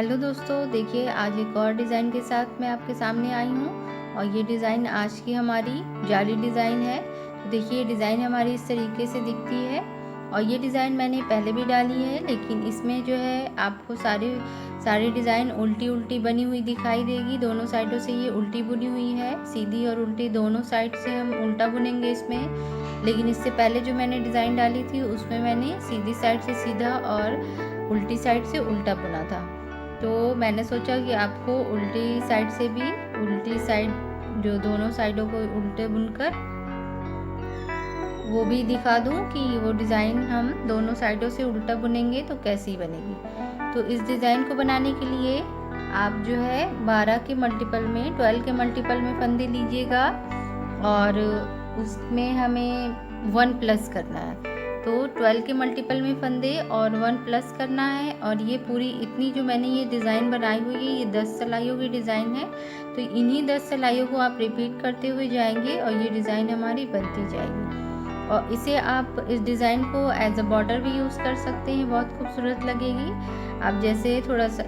Hello दोस्तों, देखिए आज एक और डिज़ाइन के साथ मैं आपके सामने आई हूँ और ये डिज़ाइन आज की हमारी जाली डिज़ाइन है। तो देखिए ये डिज़ाइन हमारी इस तरीके से दिखती है और ये डिज़ाइन मैंने पहले भी डाली है, लेकिन इसमें जो है आपको सारी डिज़ाइन उल्टी उल्टी बनी हुई दिखाई देगी। दोनों साइडों से ये उल्टी बुनी हुई है, सीधी और उल्टी दोनों साइड से हम उल्टा बुनेंगे इसमें। लेकिन इससे पहले जो मैंने डिज़ाइन डाली थी उसमें मैंने सीधी साइड से सीधा और उल्टी साइड से उल्टा बुना था। तो मैंने सोचा कि आपको उल्टी साइड से भी उल्टी साइड जो दोनों साइडों को उल्टे बुनकर वो भी दिखा दूं कि वो डिज़ाइन हम दोनों साइडों से उल्टा बुनेंगे तो कैसी बनेगी। तो इस डिज़ाइन को बनाने के लिए आप जो है 12 के मल्टीपल में 12 के मल्टीपल में फंदे लीजिएगा और उसमें हमें 1 प्लस करना है। तो 12 के मल्टीपल में फंदे और 1 प्लस करना है। और ये पूरी इतनी जो मैंने ये डिज़ाइन बनाई हुई है ये 10 सिलाइयों की डिज़ाइन है। तो इन्हीं 10 सिलाइयों को आप रिपीट करते हुए जाएंगे और ये डिज़ाइन हमारी बनती जाएगी। और इसे आप इस डिज़ाइन को एज अ बॉर्डर भी यूज़ कर सकते हैं, बहुत खूबसूरत लगेगी। आप जैसे थोड़ा सा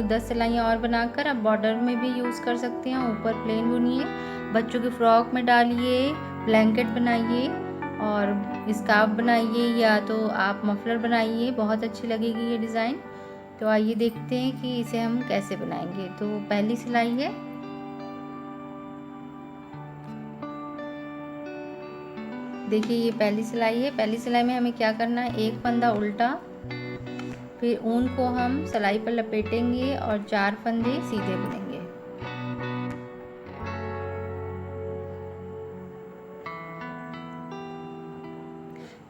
10 सिलाइयाँ और बनाकर आप बॉर्डर में भी यूज़ कर सकते हैं। ऊपर प्लेन बुनिए, बच्चों के फ्रॉक में डालिए, ब्लैंकेट बनाइए और स्कार्फ बनाइए या तो आप मफलर बनाइए, बहुत अच्छी लगेगी ये डिज़ाइन। तो आइए देखते हैं कि इसे हम कैसे बनाएंगे। तो पहली सिलाई है, देखिए ये पहली सिलाई है। पहली सिलाई में हमें क्या करना है, एक फंदा उल्टा, फिर ऊन को हम सिलाई पर लपेटेंगे और 4 फंदे सीधे बुनेंगे।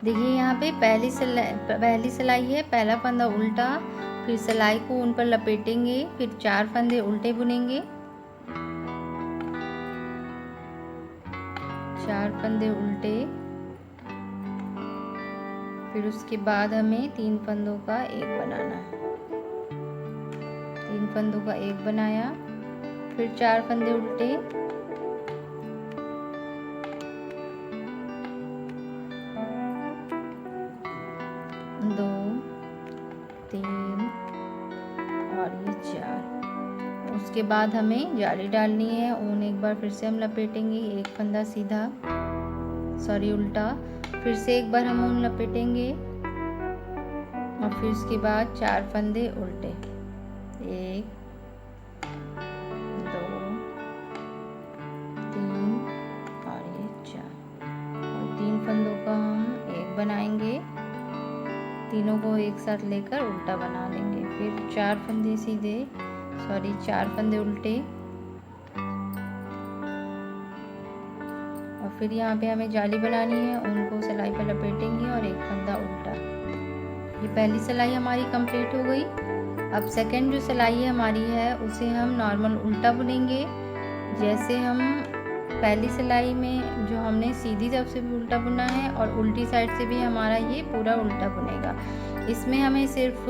देखिए यहाँ पे पहली सिलाई है, पहला फंदा उल्टा, फिर सिलाई को ऊन पर लपेटेंगे, फिर 4 फंदे उल्टे बुनेंगे, 4 फंदे उल्टे, फिर उसके बाद हमें 3 फंदों का एक बनाना है। 3 फंदों का एक बनाया, फिर 4 फंदे उल्टे, दो, 3 और ये 4। उसके बाद हमें जाली डालनी है। ऊन एक बार फिर से हम लपेटेंगे, एक फंदा सीधा उल्टा, फिर से एक बार हम ऊन लपेटेंगे और फिर उसके बाद 4 फंदे उल्टे, 1 2 3 और ये 4। और 3 फंदों का हम एक बनाएंगे, तीनों को एक साथ लेकर उल्टा बना लेंगे, फिर 4 फंदे सीधे 4 फंदे उल्टे और फिर यहाँ पे हमें जाली बनानी है। उनको सिलाई पर लपेटेंगे और एक फंदा उल्टा। ये पहली सिलाई हमारी कंप्लीट हो गई। अब सेकंड जो सिलाई हमारी है उसे हम नॉर्मल उल्टा बुनेंगे। जैसे हम पहली सिलाई में जो हमने सीधी तरफ से भी उल्टा बुना है और उल्टी साइड से भी हमारा ये पूरा उल्टा बुनेगा। इसमें हमें सिर्फ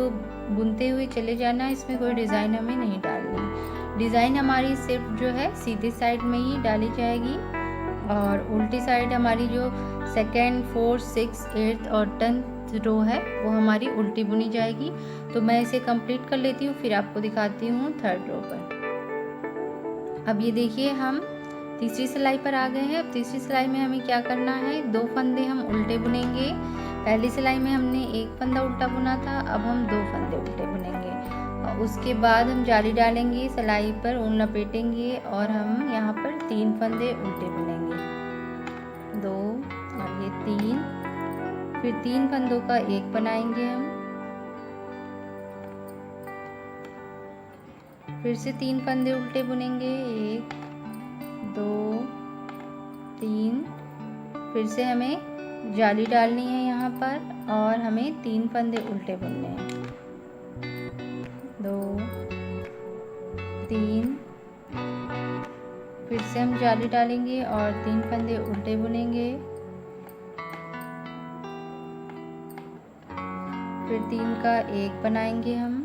बुनते हुए चले जाना है, इसमें कोई डिज़ाइन हमें नहीं डालनी। डिज़ाइन हमारी सिर्फ जो है सीधी साइड में ही डाली जाएगी और उल्टी साइड हमारी जो सेकेंड, 4th, 6th, 8th और 10th रो है वो हमारी उल्टी बुनी जाएगी। तो मैं इसे कंप्लीट कर लेती हूँ, फिर आपको दिखाती हूँ 3rd रो पर। अब ये देखिए हम तीसरी सिलाई पर आ गए हैं। अब तीसरी सिलाई में हमें क्या करना है, 2 फंदे हम उल्टे बुनेंगे। पहली सिलाई में हमने एक फंदा उल्टा बुना था, अब हम 2 फंदे उल्टे बुनेंगे और उसके बाद हम जाली डालेंगे, सिलाई पर ऊन लपेटेंगे और हम यहाँ पर 3 फंदे उल्टे बुनेंगे, 2 और ये 3, फिर 3 फंदों का एक बनाएंगे हम, फिर से 3 फंदे उल्टे बुनेंगे, 1 2 3, फिर से हमें जाली डालनी है यहाँ पर और हमें 3 फंदे उल्टे बुनने हैं, 2 3, फिर से हम जाली डालेंगे और 3 फंदे उल्टे बुनेंगे, फिर 3 का एक बनाएंगे हम,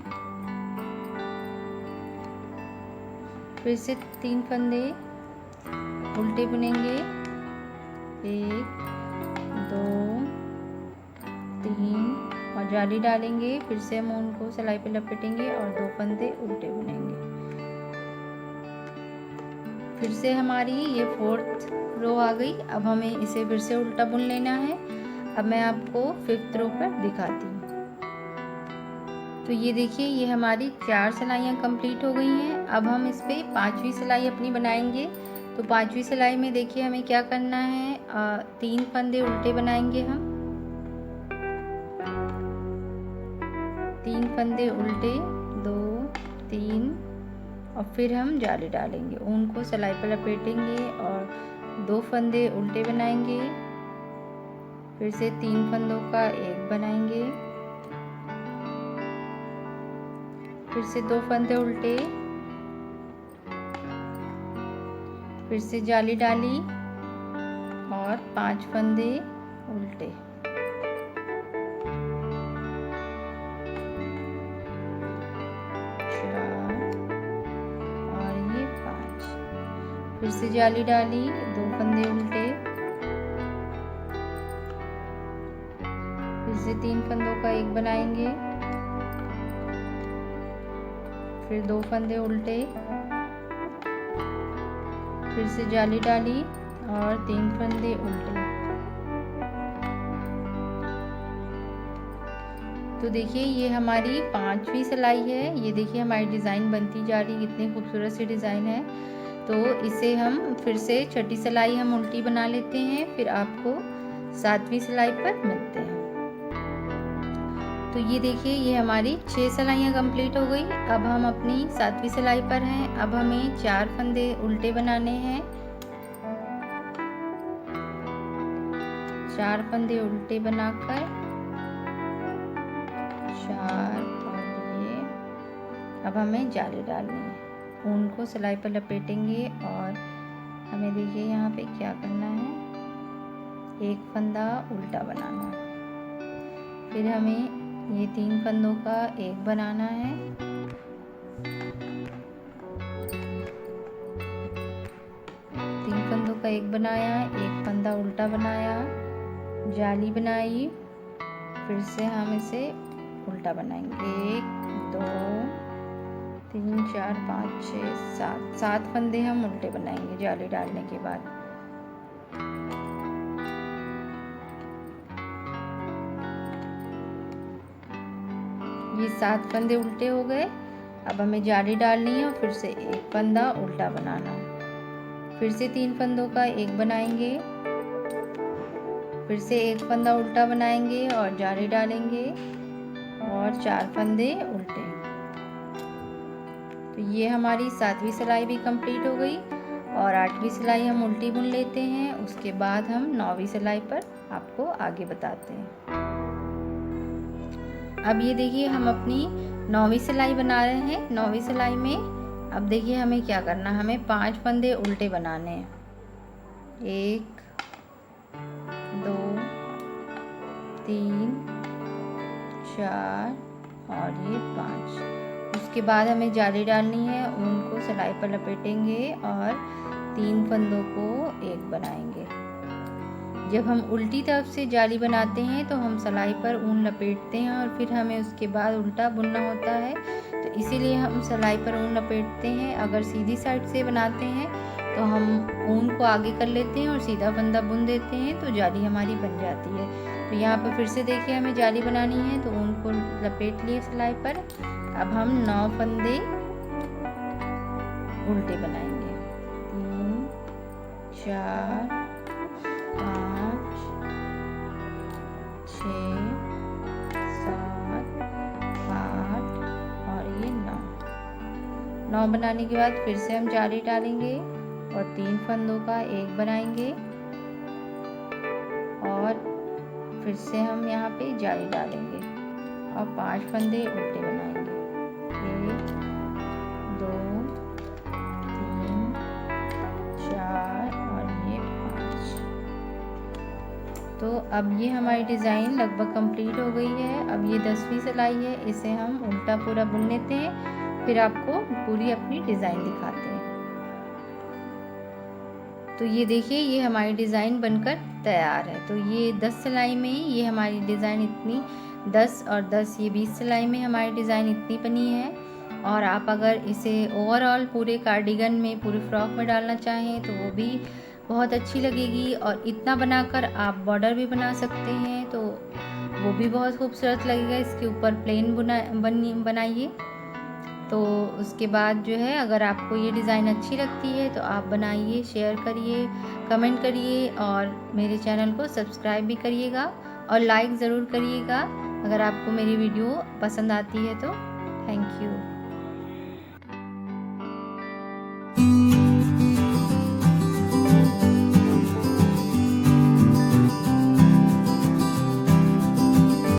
फिर से 3 फंदे उल्टे बुनेंगे, 1 2 3 और और जाली डालेंगे। फिर से हम उनको सिलाई पे लपेटेंगे और 2 फंदे उल्टे बुनेंगे। फिर से हमारी ये 4th रो आ गई। अब हमें इसे फिर से उल्टा बुन लेना है। अब मैं आपको 5th रो पर दिखाती हूँ। तो ये देखिए, ये हमारी 4 सिलाइयाँ कंप्लीट हो गई हैं। अब हम इस पे 5वीं सिलाई अपनी बनाएंगे। तो 5वीं सिलाई में देखिए हमें क्या करना है, 3 फंदे उल्टे बनाएंगे हम, 3 फंदे उल्टे, 2 3, और फिर हम जाली डालेंगे, ऊन को सिलाई पर लपेटेंगे और 2 फंदे उल्टे बनाएंगे। फिर से 3 फंदों का एक बनाएंगे, फिर से 2 फंदे उल्टे, फिर से जाली डाली और 5 फंदे उल्टे। फिर से जाली डाली, 2 फंदे उल्टे, फिर से 3 फंदों का एक बनाएंगे, फिर 2 फंदे उल्टे, फिर से जाली डाली और 3 फंदे उल्टे। तो देखिए ये हमारी 5वीं सिलाई है। ये देखिए हमारी डिज़ाइन बनती जा रही, कितनी खूबसूरत सी डिज़ाइन है। तो इसे हम फिर से 6ठी सिलाई हम उल्टी बना लेते हैं, फिर आपको 7वीं सिलाई पर मिलते हैं। तो ये देखिए ये हमारी 6 सिलाइयाँ कंप्लीट हो गई। अब हम अपनी 7वीं सिलाई पर हैं। अब हमें 4 फंदे उल्टे बनाने हैं, 4 फंदे उल्टे बनाकर 4, और ये अब हमें जाली डालनी है, ऊन को सिलाई पर लपेटेंगे और हमें देखिए यहाँ पे क्या करना है, एक फंदा उल्टा बनाना है। फिर हमें ये 3 फंदों का एक बनाना है, तीन फंदों का एक बनाया, एक फंदा उल्टा बनाया, जाली बनाई, फिर से हम इसे उल्टा बनाएंगे, 1 2 3 4 5 6 7 फंदे हम उल्टे बनाएंगे जाली डालने के बाद। ये 7 फंदे उल्टे हो गए। अब हमें जाली डालनी है और फिर से एक फंदा उल्टा बनाना है, फिर से 3 फंदों का एक बनाएंगे, फिर से एक फंदा उल्टा बनाएंगे और जाली डालेंगे और 4 फंदे उल्टे। तो ये हमारी 7वीं सिलाई भी कंप्लीट हो गई और 8वीं सिलाई हम उल्टी बुन लेते हैं। उसके बाद हम 9वीं सिलाई पर आपको आगे बताते हैं। अब ये देखिए हम अपनी 9वीं सिलाई बना रहे हैं। 9वीं सिलाई में अब देखिए हमें क्या करना है, हमें 5 फंदे उल्टे बनाने हैं, 1 2 3 4 और ये 5। उसके बाद हमें जाली डालनी है, ऊन को सिलाई पर लपेटेंगे और 3 फंदों को एक बनाएंगे। जब हम उल्टी तरफ से जाली बनाते हैं तो हम सिलाई पर ऊन लपेटते हैं और फिर हमें उसके बाद उल्टा बुनना होता है, तो इसीलिए हम सिलाई पर ऊन लपेटते हैं। अगर सीधी साइड से बनाते हैं तो हम ऊन को आगे कर लेते हैं और सीधा फंदा बुन देते हैं, तो जाली हमारी बन जाती है। तो यहाँ पर फिर से देखिए हमें जाली बनानी है, तो ऊन को लपेट लिए सिलाई पर। अब हम 9 फंदे उल्टे बनाएंगे, 3 4 5 6 7 8 और ये 9 बनाने के बाद फिर से हम जाली डालेंगे और 3 फंदों का एक बनाएंगे और फिर से हम यहाँ पे जाली डालेंगे और 5 फंदे उल्टे बनाएंगे, 1 2 3 4 और ये 5। तो अब ये हमारी डिज़ाइन लगभग कंप्लीट हो गई है। अब ये 10वीं सिलाई है, इसे हम उल्टा पूरा बुन लेते हैं, फिर आपको पूरी अपनी डिज़ाइन दिखाते हैं। तो ये देखिए ये हमारी डिज़ाइन बनकर तैयार है। तो ये 10 सिलाई में ये हमारी डिज़ाइन इतनी 10 और 10 ये 20 सिलाई में हमारी डिज़ाइन इतनी बनी है। और आप अगर इसे ओवरऑल पूरे कार्डिगन में, पूरे फ्रॉक में डालना चाहें तो वो भी बहुत अच्छी लगेगी। और इतना बनाकर आप बॉर्डर भी बना सकते हैं तो वो भी बहुत खूबसूरत लगेगा। इसके ऊपर प्लेन बनाइए। तो उसके बाद जो है, अगर आपको ये डिज़ाइन अच्छी लगती है तो आप बनाइए, शेयर करिए, कमेंट करिए और मेरे चैनल को सब्सक्राइब भी करिएगा और लाइक ज़रूर करिएगा अगर आपको मेरी वीडियो पसंद आती है तो। Thank you.